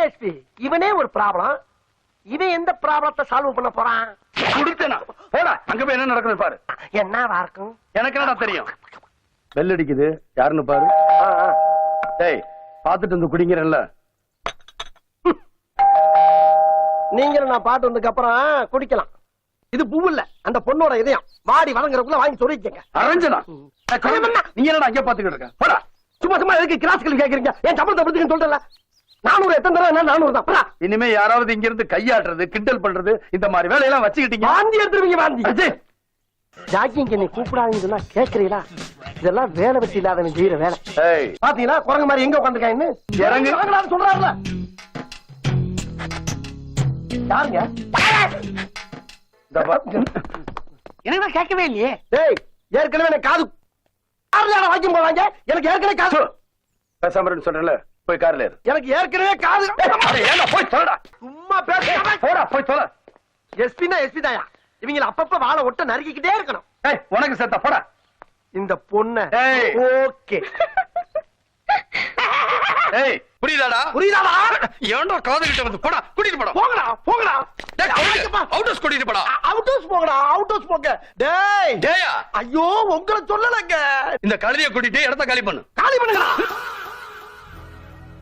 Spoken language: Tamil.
எஸ்பி இவனே ஒரு ப்ராப்ளம். இவன் எந்த ப்ராப்ளத்தை சால்வ் பண்ண போறான்? குடுத்தனா போடா, அங்க போய் என்ன நடக்குது பாரு. என்னவா இருக்கும்? எனக்கு என்னடா தெரியும். பெல் அடிக்குது, யாருன்னு பாரு. டேய் பாத்துட்டு வந்து குடிங்கிறல்ல. நீங்களும் நான் பாட்டு வந்ததுக்கு அப்புறம் குடிக்கலாம். இது பூ இல்ல, அந்த பொண்ணோட இதயம். வாடி வதங்குறதுக்குள்ள வாங்கி சொல்லிக்கங்க. அரஞ்சனா நீ என்னடா அங்க பாத்துக்கிட்டு இருக்க? போடா. சும்மா சும்மா எதுக்கு கிளாஸ்கள் கேக்குறீங்க? என் சம்பளத்தை பத்தி சொல்றல. 400 எத்தனை தடவை? என்ன 400 தான். இனிமே யாராவது இங்க இருந்து கையாட்டுறது, கிண்டல் பண்றது, இந்த மாதிரி வேலையெல்லாம் வச்சுக்கிட்டீங்க. வாந்தி எடுத்துருவீங்க, வாந்தி. ஜாக்கிங்க நீ கூப்பிடாதீங்கன்னு சொன்னா கேக்குறீங்களா? இதெல்லாம் வேலை வெட்டி இல்லாதவன் செய்யற வேலை. பாத்தீங்களா குரங்கு மாதிரி எங்க உட்காந்துருக்கான்னு? இறங்கு சொல்றாருல. யாருங்க? எனக்கு கேட்கவே இல்லையே. டேய் ஏற்கனவே எனக்கு காது வாக்கியம் போவாங்க. எனக்கு ஏற்கனவே காது பேசாம சொல்றல. போய் கார்ல ஏறு. எனக்கு ஏற்கனவே காது. போய் சொல்லடா. சும்மா பேசாம போடா, போய் சொல்ல. எஸ்பினா எஸ்பி தாயா. இவங்கள அப்பப்ப வாழை ஒட்ட நறுக்கிக்கிட்டே இருக்கணும். உனக்கு சேர்த்தா போடா. இந்த பொண்ணு ஓகே. புரியுதாடா? புரியுதாடா? ஏன்டா காது கிட்ட வந்து போடா, கூட்டிட்டு போடா. போங்கடா போங்கடா. அவுட் ஹவுஸ் கூட்டிட்டு போடா. அவுட் ஹவுஸ் போங்கடா, அவுட் ஹவுஸ் போங்க. டேய் டேயா, ஐயோ உங்களை சொல்லலங்க. இந்த கழுதையை கூட்டிட்டு இடத்த காலி பண்ணு. காலி பண்ணுங்கடா.